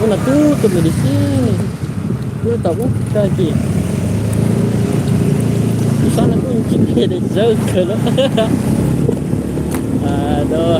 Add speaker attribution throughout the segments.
Speaker 1: pun dah tutup di sini. Dia tak buka lagi. Di sana kunci dia jauh kalau. Aduh.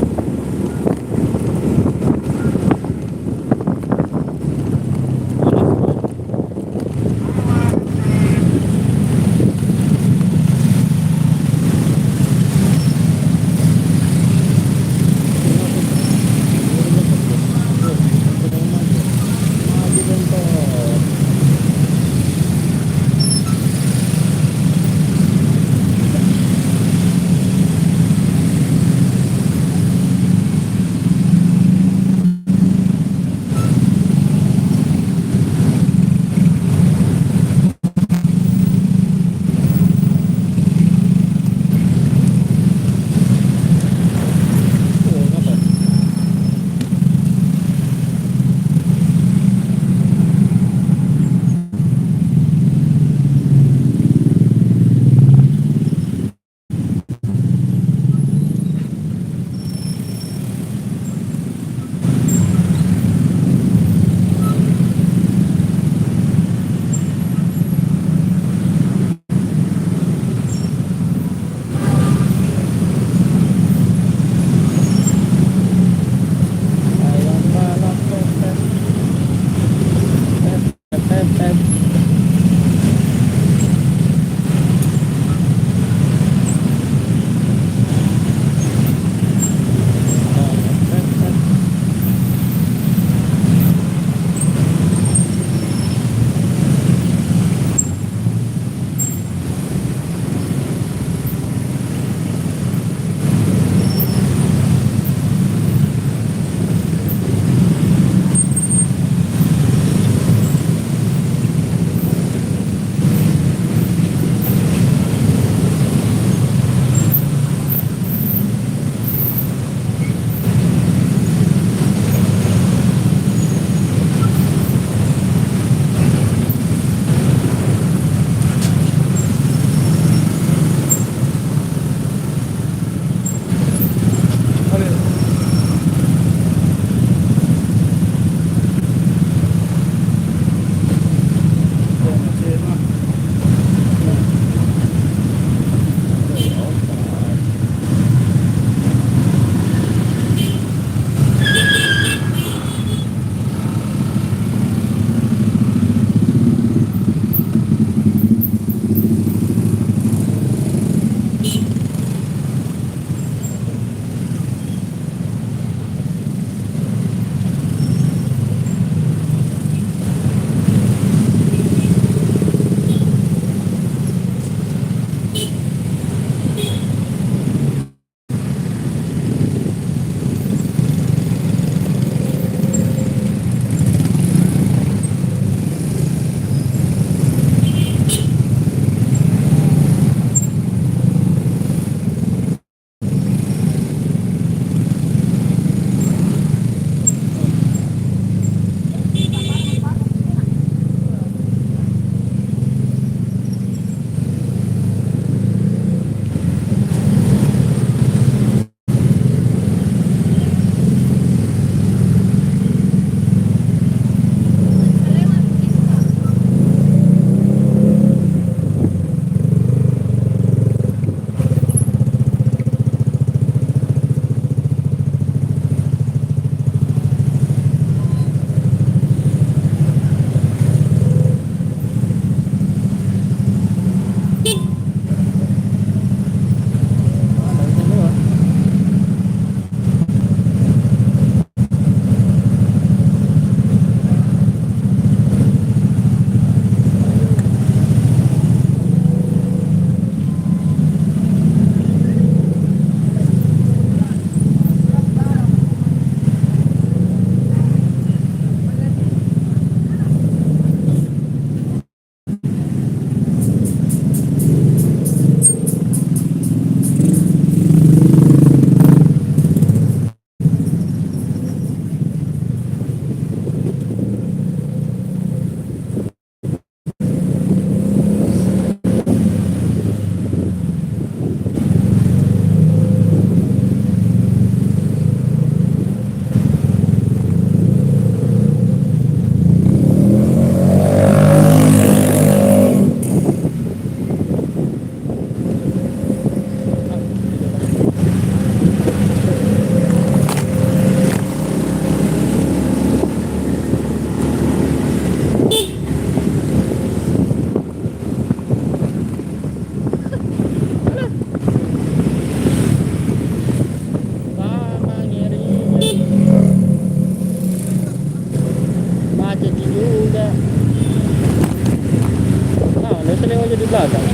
Speaker 1: lewat di belakang.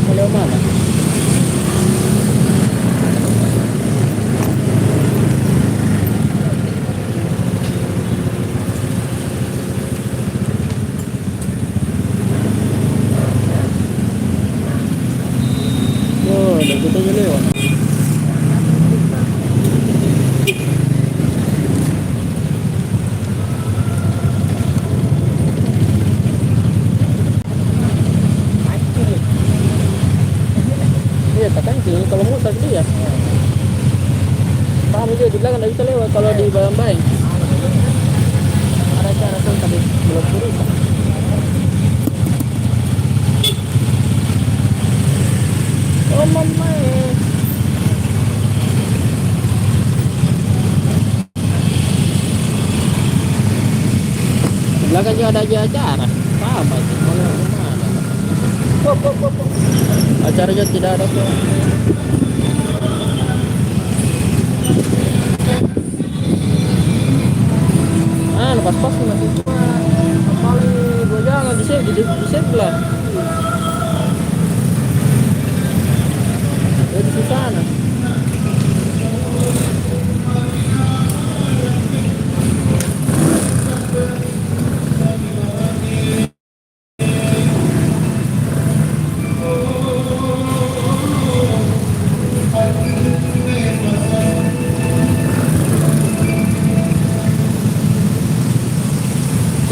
Speaker 1: Mau lewat mana? Oh, udah kita aja lewat. Iya, tak kancing. Kalau muter dia. Paham aja di belakang nggak bisa lewat kalau di bayang-bayang. Ada cara tuh tadi belum urusan. Oh mama. Di belakang juga ada acara. Sama sih. Mana mana. Acaranya tidak ada kok. Pas-pas masih cuma kali dua jangan di sebelah. Di sana.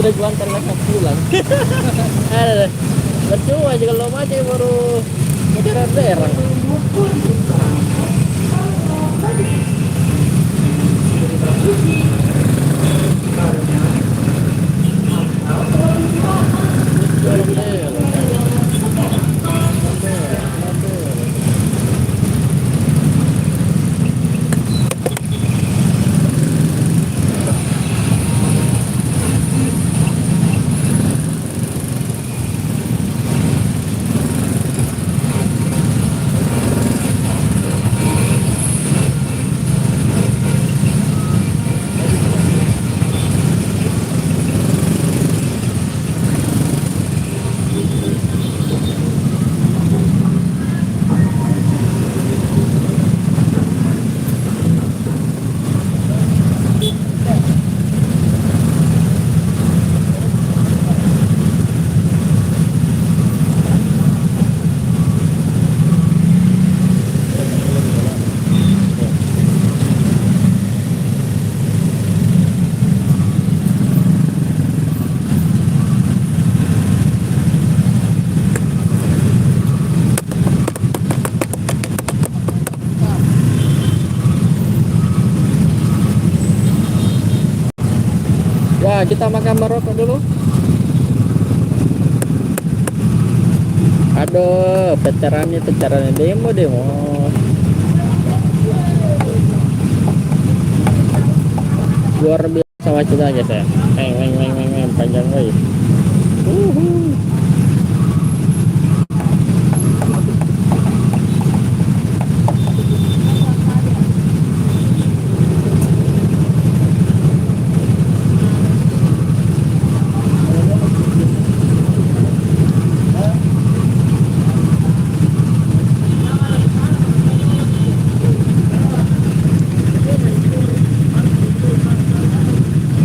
Speaker 1: Sudah jualan karena pulang. Ada percuma aja kalau mati baru bicara berang. Ya, kita makan merokok dulu. Aduh, pecarannya demo. Luar biasa macetnya saya. Panjang guys.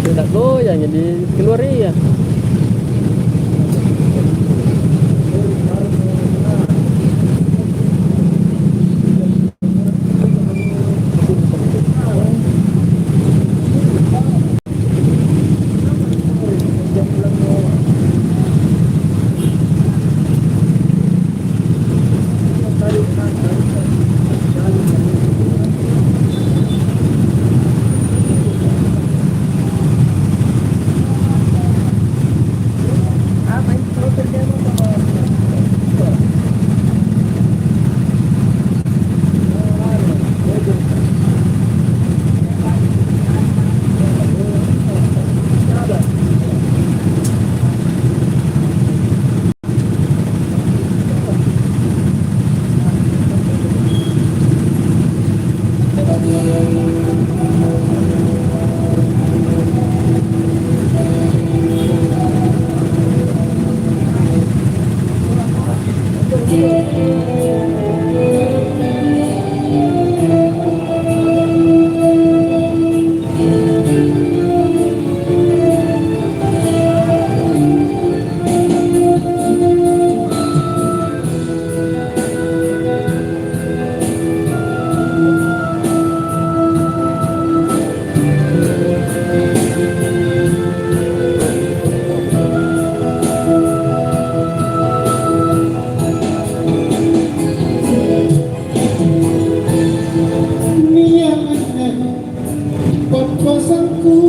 Speaker 1: Tidak goyang jadi keluar ya.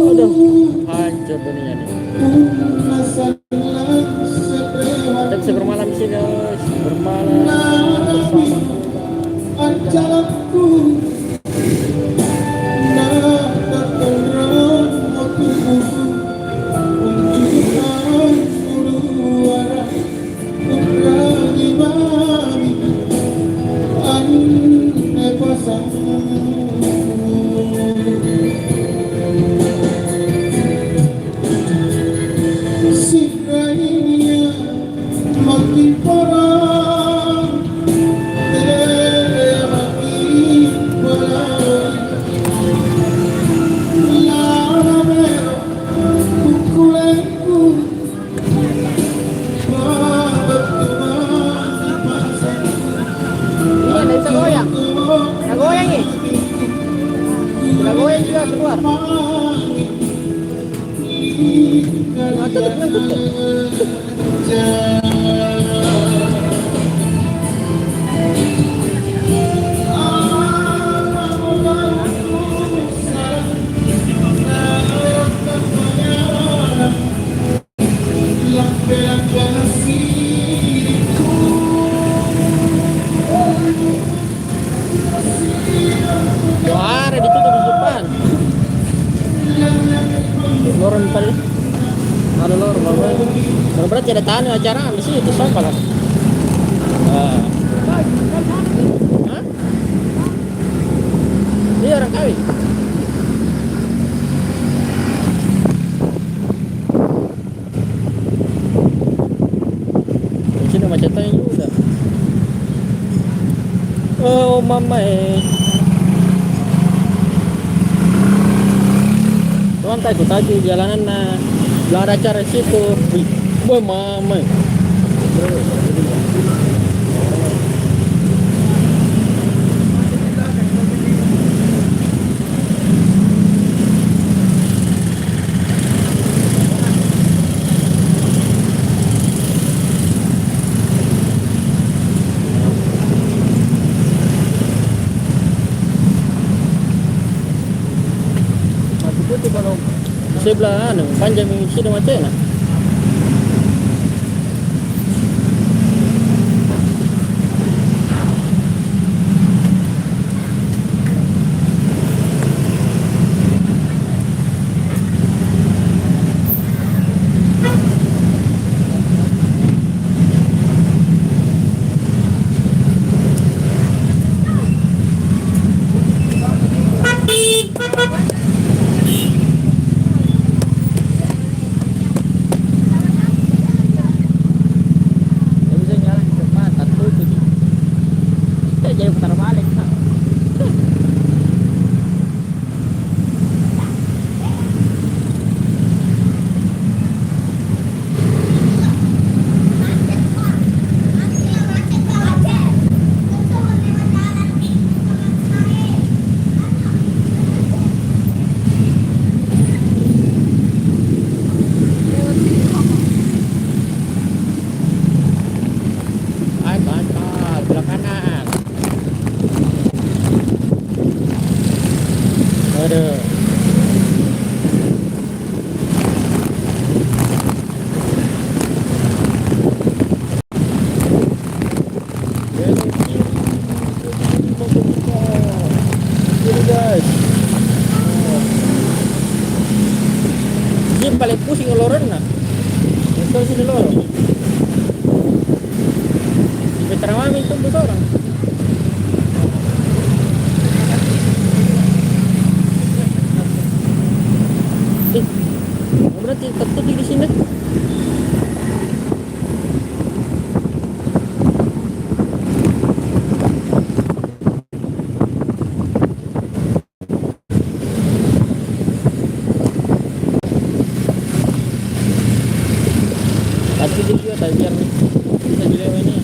Speaker 1: Aduh, hancur dunia nih. Kita bisa bermalam di sini, guys. Bermalam bersama. Keluar. Wah, ditutup di depan. Lorong tadi. Ada lorong. Berarti ada tahan acara di situ siapa lah. Hah? Dia orang kawin. Di sini macetnya juga. Oh mama Tuan tak ikut aja jalanan belah ada acara situ. Wih, mama. Kalau sebelah panjang ini sudah macam mana? Jadi putar balik. Aduh. Ini guys. Ini paling pusing loren nah. Itu sini lorong. Di Terawami itu orang. Berarti tetap di sini. Tapi dia juga tak biar bisa juga ini.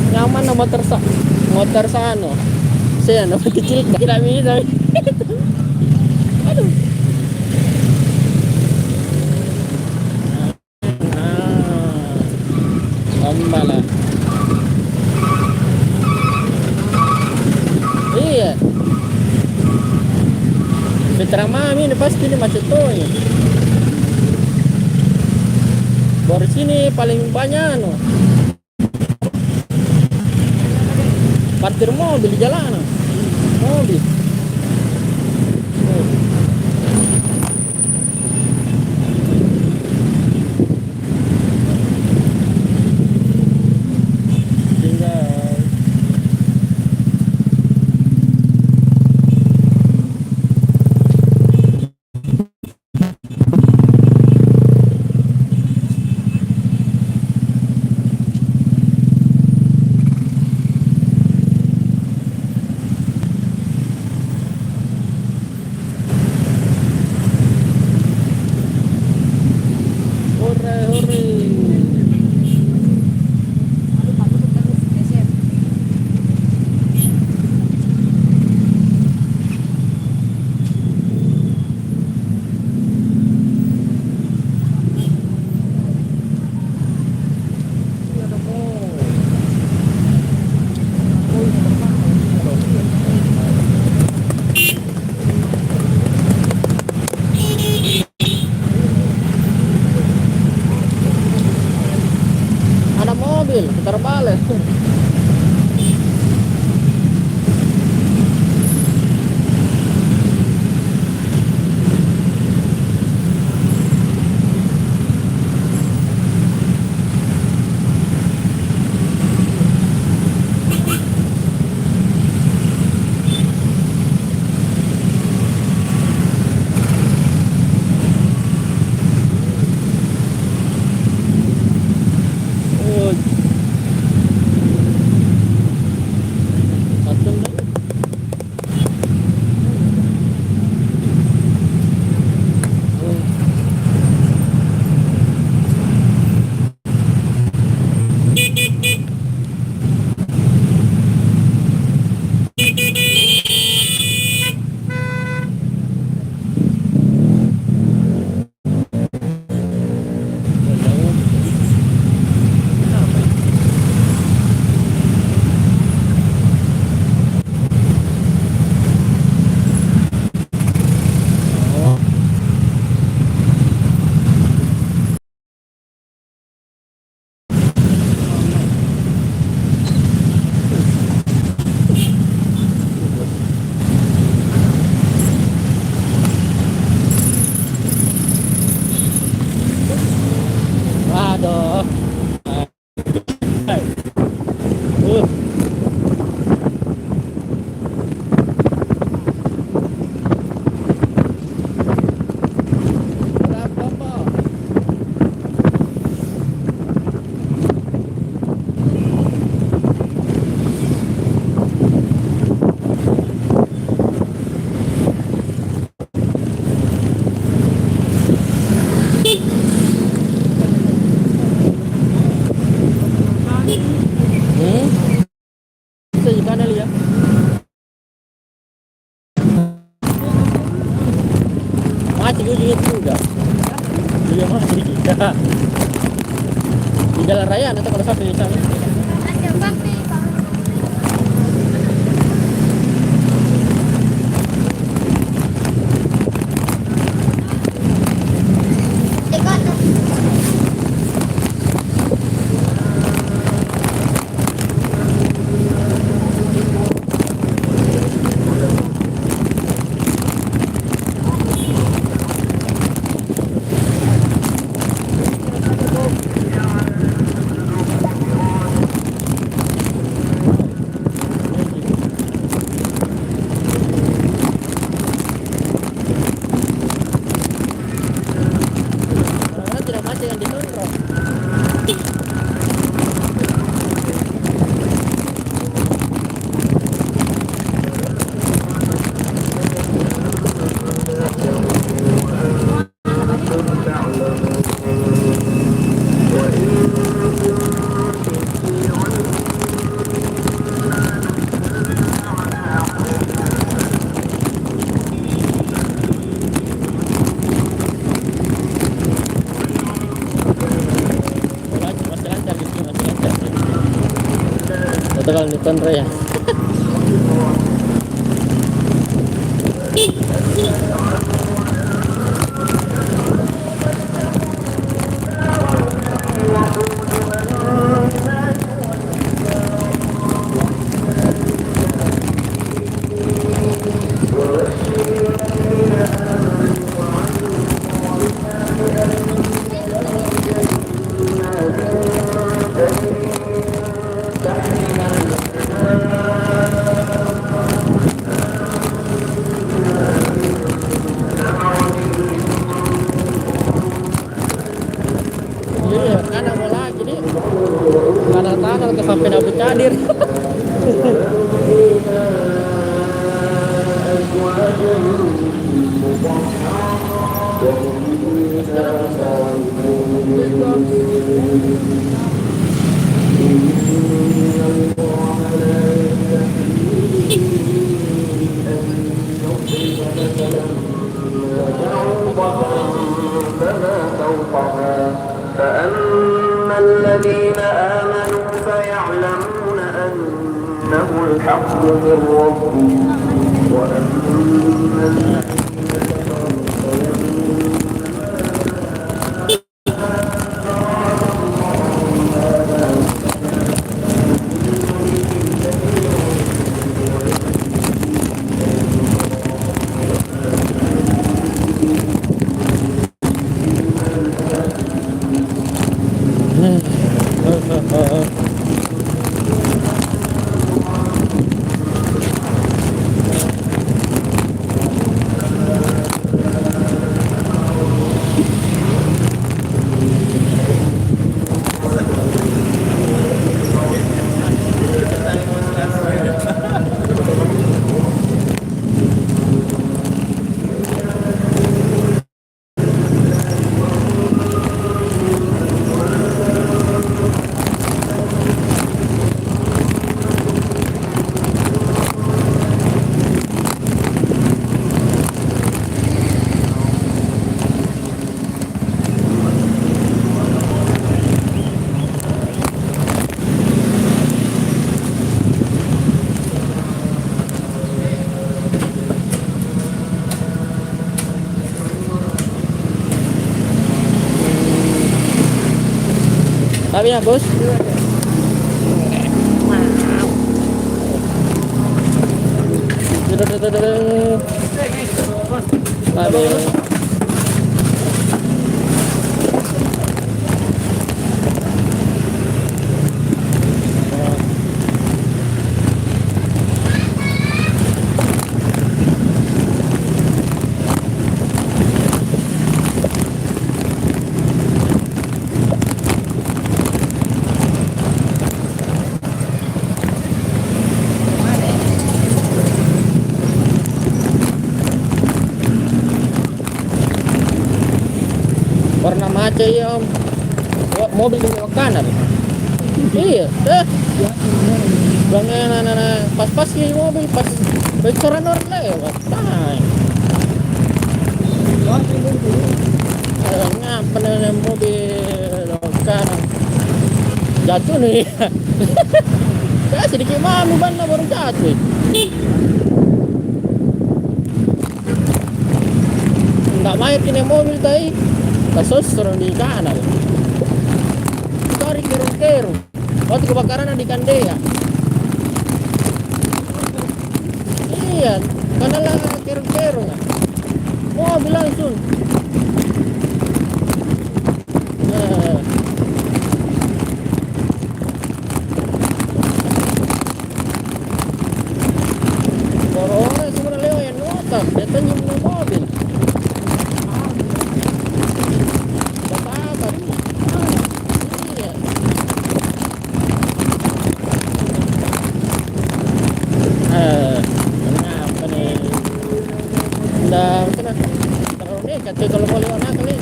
Speaker 1: Nyaman no motor sa ano. Saya no kecil tidak bisa. Aduh. Lambala. Iya. Mitra mami ini pasti ini macet tuh ya. Baru sini paling banyak no. Parkir mobil di jalanan. Mobil. Putar balik. Aduh. Bisa juga ada lihat. Mati gue juga. Iya mati kita. Di jalan raya nanti kalau sampai di sana. Tegal ni Tonre ya. Iya, kan mau lagi nih. Kadang tangan ke sampai Abu Cadir.
Speaker 2: فأما الذين آمنوا فيعلمون أنه الحق من ربهم وأما
Speaker 1: Tapi ya bos. Tapi warna maca ya om. Mobil di belok kanan. Iya, bang pas-pas ya mobil pas bocoran orang lewat. Ngapa nih mobil belok kanan? Jatuh nih. Ya sedikit malu banget baru jatuh. Nggak main ini mobil tadi. Kasus serang di kanan. Cari kerung-kerung. Waktu kebakaran di Kandea. Iya, karena lah kerung-kerung. Mobil langsung. Orang sebenarnya lewat yang notam, dia tanya mobil. Kalau mau lewat kali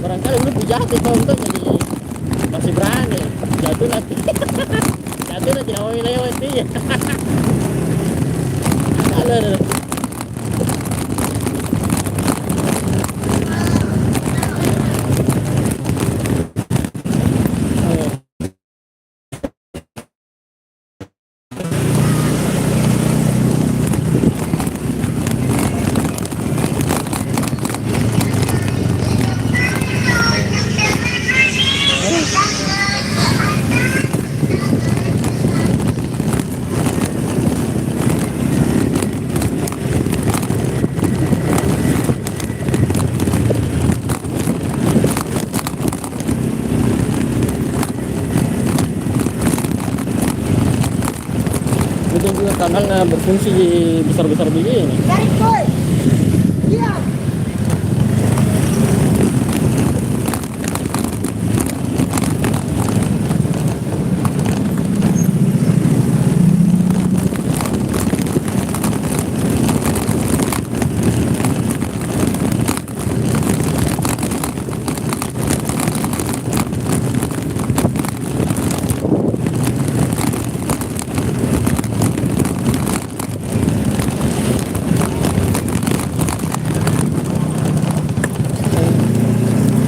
Speaker 1: barangkali udah jatuh kalau untuk jadi masih berani jatuh nanti tidak mau lewat dia. Kalau Kemudian juga kanalnya berfungsi besar-besar begini.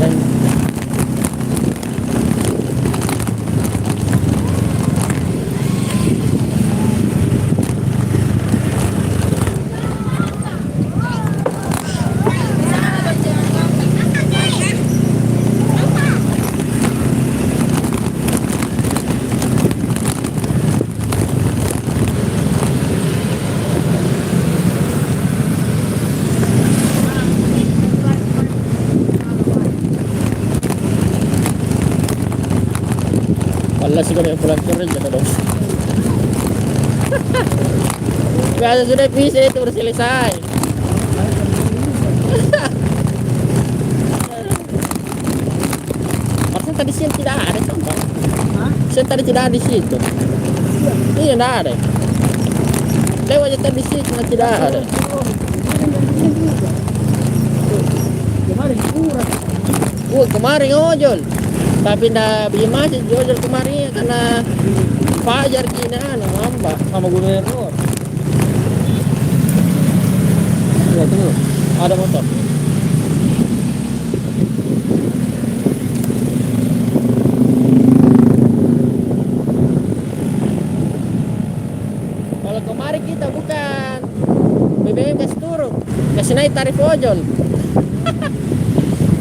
Speaker 1: Dan wala siguro yung pulang kerja ka dong. Biasa sudah bisa itu udah selesai. Masa tadi siang tidak ada contoh. Siang tadi tidak ada di situ. Iya tidak ada. Lewat aja tadi di situ tidak ada. Kemarin ojol. Tapi ndak beli masih ojol kemarin karena Fajar kini ngambak sama gubernur. Ya tunggu, ada motor. Kalau kemarin kita bukan BBM kasih turun, kasih naik tarif ojol.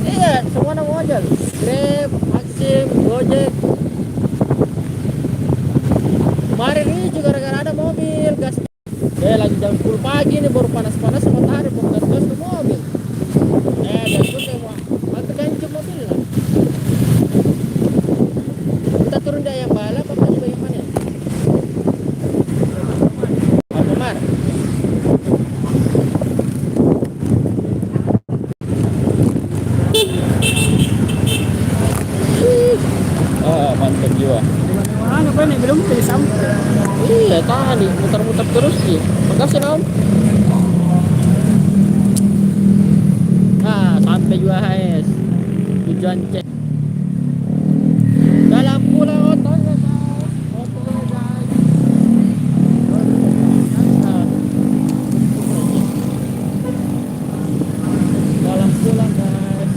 Speaker 1: Iya, semua nama ojol. Grab, Maxim, Gojek. Kemarin ini juga gara-gara ada mobil gas. Lagi jam 10 pagi nih baru panas-panas matahari baru gas ke mobil. Dan itu semua mati ganjil mobil lah. Kita turun dari yang balap apa bagaimana? Apa mar? Mantap jiwa.
Speaker 3: Ano ba, belum pilih sampai.
Speaker 1: Iya tadi muter-muter terus sih. Makasih om. Nah sampai juga HS. Tujuan cek. Dalam pulau otonya guys. Otonya guys. Dalam pulau guys.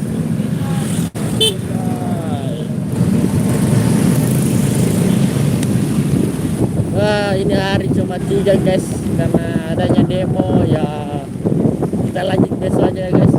Speaker 1: Wah ini hari cuma 3 guys karena adanya demo ya kita lanjut besok aja guys.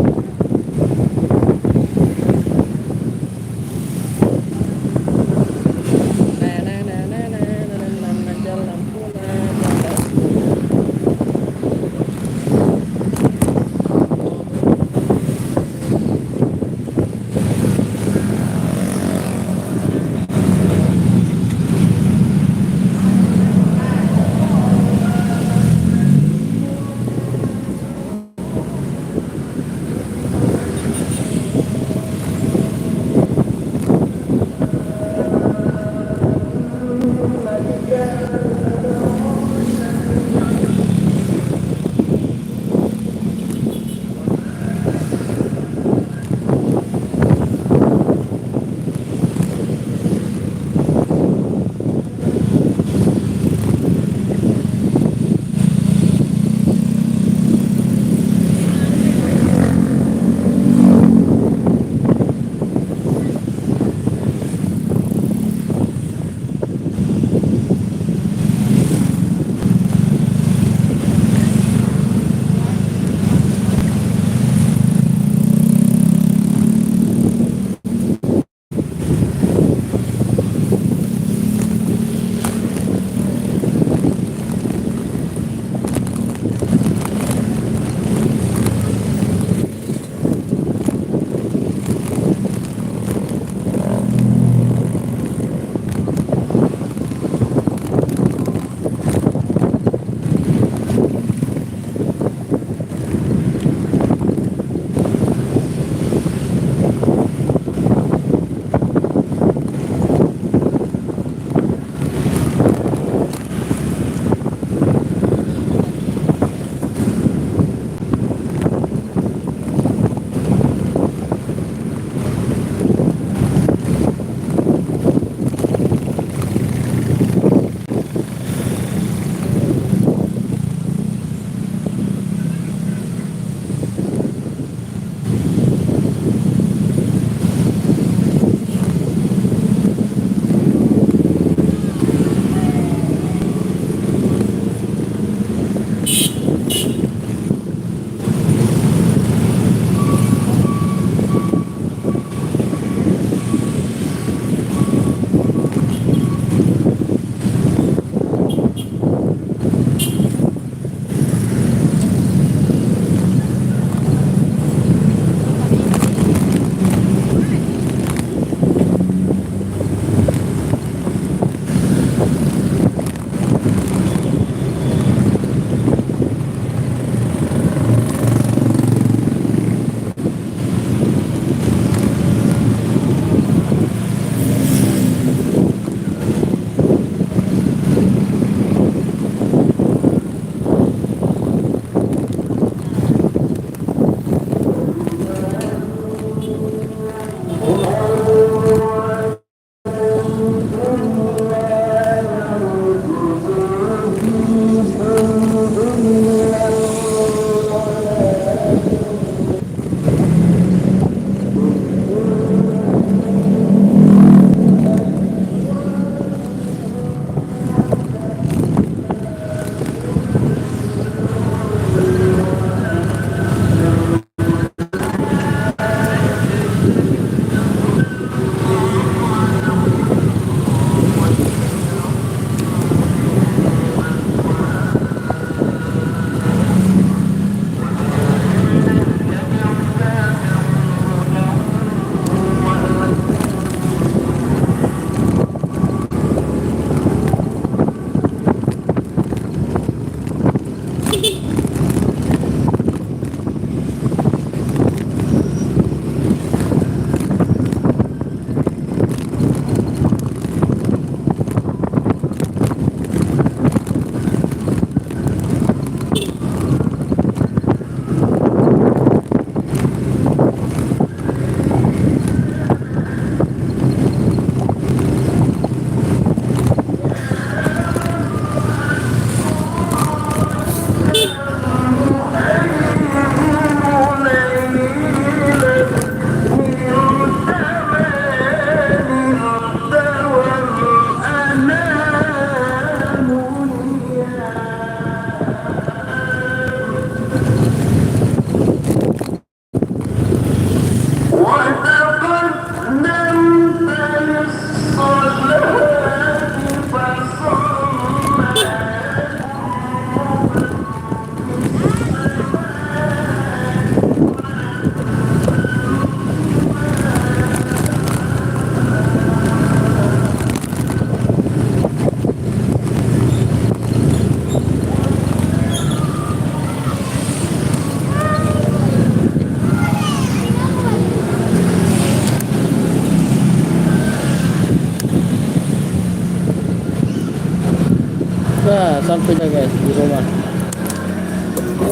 Speaker 1: Nah, sampai ya guys di rumah.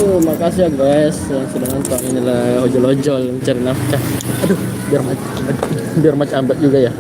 Speaker 1: Makasih ya guys yang sudah nonton. Inilah ojol-ojol mencari nafkah. Aduh, biar macam juga ya.